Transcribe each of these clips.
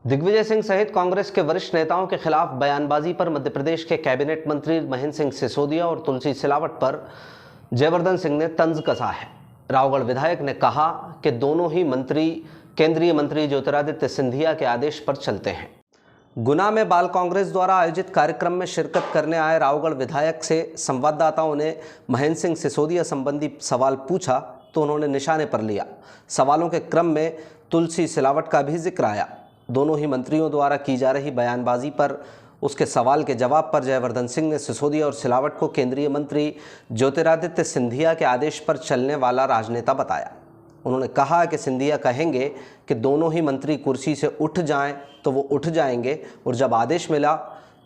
दिग्विजय सिंह सहित कांग्रेस के वरिष्ठ नेताओं के खिलाफ बयानबाजी पर मध्य प्रदेश के कैबिनेट मंत्री महेंद्र सिंह सिसोदिया और तुलसी सिलावट पर जयवर्धन सिंह ने तंज कसा है। रावगढ़ विधायक ने कहा कि दोनों ही मंत्री केंद्रीय मंत्री ज्योतिरादित्य सिंधिया के आदेश पर चलते हैं। गुना में बाल कांग्रेस द्वारा आयोजित कार्यक्रम में शिरकत करने आए रावगढ़ विधायक से संवाददाताओं ने महेंद्र सिंह सिसोदिया संबंधी सवाल पूछा तो उन्होंने निशाने पर लिया। सवालों के क्रम में तुलसी सिलावट का भी जिक्र आया। दोनों ही मंत्रियों द्वारा की जा रही बयानबाजी पर उसके सवाल के जवाब पर जयवर्धन सिंह ने सिसोदिया और सिलावट को केंद्रीय मंत्री ज्योतिरादित्य सिंधिया के आदेश पर चलने वाला राजनेता बताया। उन्होंने कहा कि सिंधिया कहेंगे कि दोनों ही मंत्री कुर्सी से उठ जाएं तो वो उठ जाएंगे और जब आदेश मिला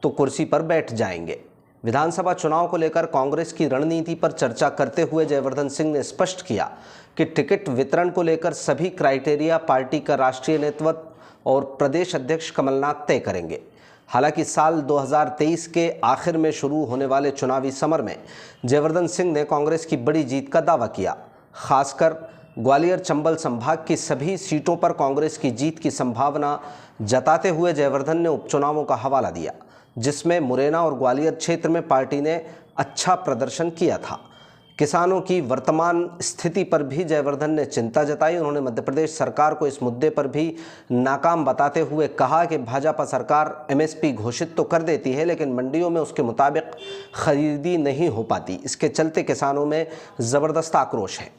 तो कुर्सी पर बैठ जाएंगे। विधानसभा चुनाव को लेकर कांग्रेस की रणनीति पर चर्चा करते हुए जयवर्धन सिंह ने स्पष्ट किया कि टिकट वितरण को लेकर सभी क्राइटेरिया पार्टी का राष्ट्रीय नेतृत्व और प्रदेश अध्यक्ष कमलनाथ तय करेंगे। हालांकि साल 2023 के आखिर में शुरू होने वाले चुनावी समर में जयवर्धन सिंह ने कांग्रेस की बड़ी जीत का दावा किया। खासकर ग्वालियर चंबल संभाग की सभी सीटों पर कांग्रेस की जीत की संभावना जताते हुए जयवर्धन ने उपचुनावों का हवाला दिया, जिसमें मुरैना और ग्वालियर क्षेत्र में पार्टी ने अच्छा प्रदर्शन किया था। किसानों की वर्तमान स्थिति पर भी जयवर्धन ने चिंता जताई। उन्होंने मध्य प्रदेश सरकार को इस मुद्दे पर भी नाकाम बताते हुए कहा कि भाजपा सरकार एमएसपी घोषित तो कर देती है लेकिन मंडियों में उसके मुताबिक खरीदी नहीं हो पाती। इसके चलते किसानों में ज़बरदस्त आक्रोश है।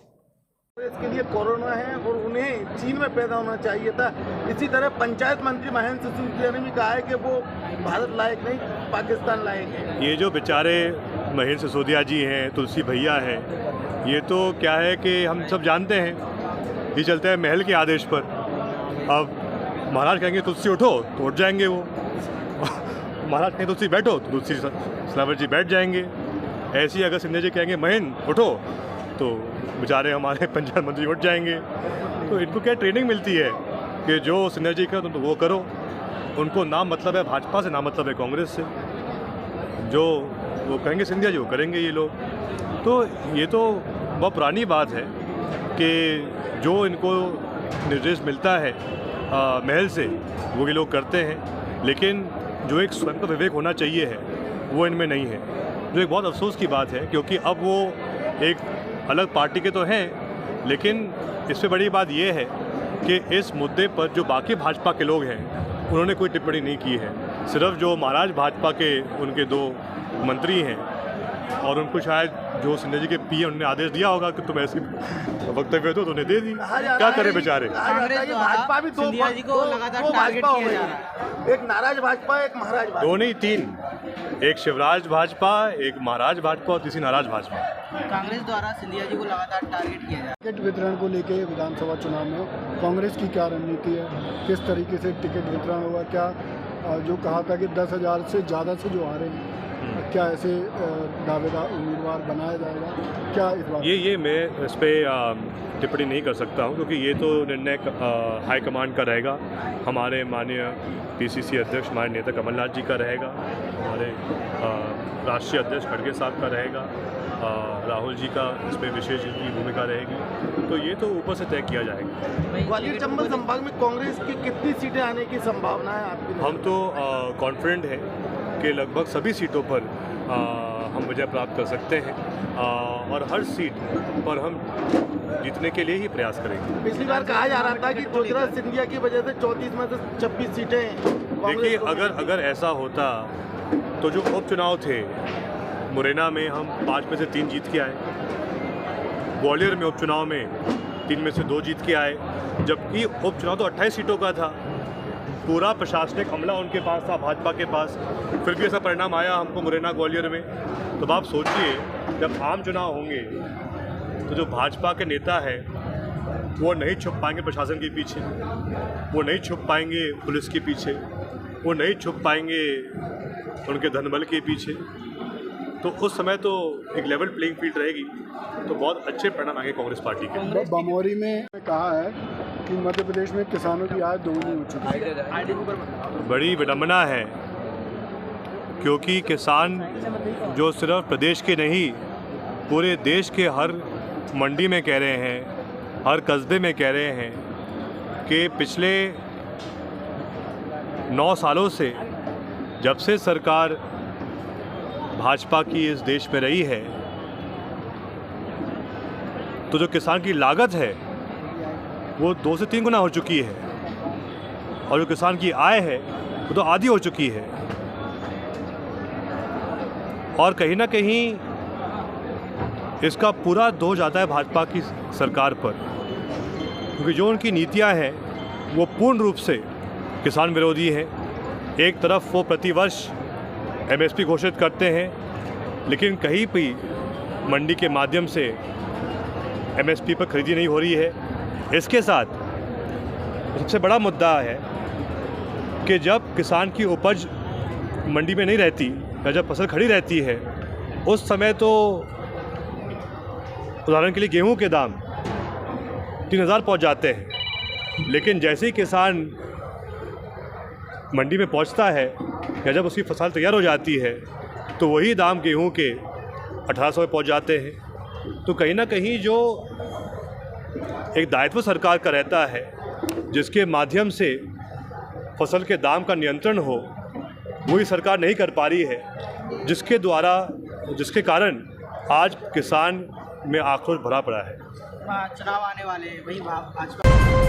इसके लिए कोरोना है और उन्हें चीन में पैदा होना चाहिए था। इसी तरह पंचायत मंत्री महेंद्र सिसोदिया ने भी कहा है कि वो भारत लायक नहीं, पाकिस्तान लायक है। ये जो बेचारे महेंद्र सिसोदिया जी हैं, तुलसी भैया हैं, ये तो क्या है कि हम सब जानते हैं, ये चलते हैं महल के आदेश पर। अब महाराज कहेंगे तुलसी उठो तो उठ जाएंगे वो, महाराज कहेंगे तुलसी बैठो तो तुलसी सिलावट जी बैठ जाएंगे। ऐसे ही अगर सिंधिया जी कहेंगे महेंद्र उठो तो बेचारे हमारे पंचायत मंत्री उठ जाएंगे। तो इनको क्या ट्रेनिंग मिलती है कि जो सिंधिया जी का तो वो करो। उनको ना मतलब है भाजपा से, ना मतलब है कांग्रेस से। जो वो कहेंगे सिंधिया जी वो करेंगे ये लोग। तो ये तो बहुत पुरानी बात है कि जो इनको निर्देश मिलता है महल से वो ये लोग करते हैं, लेकिन जो एक स्वयं का विवेक होना चाहिए है वो इनमें नहीं है, जो एक बहुत अफसोस की बात है। क्योंकि अब वो एक अलग पार्टी के तो हैं, लेकिन इससे बड़ी बात ये है कि इस मुद्दे पर जो बाकी भाजपा के लोग हैं उन्होंने कोई टिप्पणी नहीं की है। सिर्फ जो महाराज भाजपा के उनके दो मंत्री हैं और उनको शायद जो सिंधिया जी के पीएम उन्होंने आदेश दिया होगा कि तुम ऐसे वक्तव्य दो तो उन्हें दे दी। क्या करे बेचारे। भाजपा भी दो लगातार टारगेट किया जा रहा है, एक नाराज भाजपा, एक महाराज भाजपा। दो नहीं तीन, एक शिवराज भाजपा, एक महाराज भाजपा और तीसरी नाराज भाजपा। कांग्रेस द्वारा सिंधिया जी को लगातार टारगेट किया जा रहा है। टिकट वितरण को लेके विधानसभा चुनाव में कांग्रेस की क्या रणनीति है, किस तरीके से टिकट वितरण होगा? क्या जो कहा था कि 10,000 से ज़्यादा से जो आ रहे हैं, क्या ऐसे दावेदार उम्मीदवार बनाया जाएगा? क्या इस बात ये मैं इस पर टिप्पणी नहीं कर सकता हूँ, क्योंकि ये तो निर्णय हाईकमांड का रहेगा। हमारे माननीय पीसीसी अध्यक्ष हमारे नेता कमलनाथ जी का रहेगा, हमारे राष्ट्रीय अध्यक्ष खड़गे साहब का रहेगा, राहुल जी का इस पर विशेष भूमिका रहेगी। तो ये तो ऊपर से तय किया जाएगा। ग्वालियर चंबल संभाग में कांग्रेस की कितनी सीटें आने की संभावना है आपकी? हम तो कॉन्फिडेंट हैं कि लगभग सभी सीटों पर हम विजय प्राप्त कर सकते हैं और हर सीट पर हम जीतने के लिए ही प्रयास करेंगे। पिछली बार कहा जा रहा था कि ज्योतिरादित्य सिंधिया की वजह से 34 में से 26 सीटें। देखिए, अगर ऐसा होता तो जो उपचुनाव थे मुरैना में हम 5 में से 3 जीत के आए, ग्वालियर में उपचुनाव में 3 में से 2 जीत के आए, जबकि उपचुनाव तो 28 सीटों का था। पूरा प्रशासनिक हमला उनके पास था, भाजपा के पास, फिर भी ऐसा परिणाम आया हमको मुरैना ग्वालियर में। तो आप सोचिए, जब आम चुनाव होंगे तो जो भाजपा के नेता है वो नहीं छुप पाएंगे प्रशासन के पीछे, वो नहीं छुप पाएंगे पुलिस के पीछे, वो नहीं छुप पाएंगे उनके धनबल के पीछे। तो उस समय तो एक लेवल प्लेइंग फील्ड रहेगी, तो बहुत अच्छे परिणाम आएंगे कांग्रेस पार्टी के। बमौरी में कहा है कि मध्य प्रदेश में किसानों की आय दोगुनी हो चुकी है। बड़ी विडम्बना है, क्योंकि किसान जो सिर्फ प्रदेश के नहीं पूरे देश के हर मंडी में कह रहे हैं, हर कस्बे में कह रहे हैं कि पिछले 9 सालों से जब से सरकार भाजपा की इस देश में रही है, तो जो किसान की लागत है वो 2 से 3 गुना हो चुकी है और जो किसान की आय है वो तो आधी हो चुकी है। और कहीं ना कहीं इसका पूरा दोष जाता है भाजपा की सरकार पर, क्योंकि जो उनकी नीतियां हैं वो पूर्ण रूप से किसान विरोधी हैं। एक तरफ वो प्रतिवर्ष एमएसपी घोषित करते हैं, लेकिन कहीं भी मंडी के माध्यम से एमएसपी पर खरीदी नहीं हो रही है। इसके साथ सबसे बड़ा मुद्दा है कि जब किसान की उपज मंडी में नहीं रहती या जब फसल खड़ी रहती है, उस समय तो उदाहरण के लिए गेहूं के दाम 3000 पहुंच जाते हैं, लेकिन जैसे ही किसान मंडी में पहुंचता है या जब उसकी फसल तैयार हो जाती है तो वही दाम गेहूं के 1800 पे पहुंच जाते हैं। तो कहीं ना कहीं जो एक दायित्व सरकार का रहता है, जिसके माध्यम से फसल के दाम का नियंत्रण हो, वही सरकार नहीं कर पा रही है, जिसके कारण आज किसान में आक्रोश भरा पड़ा है। चुनाव आने वाले हैं, वही भाजपा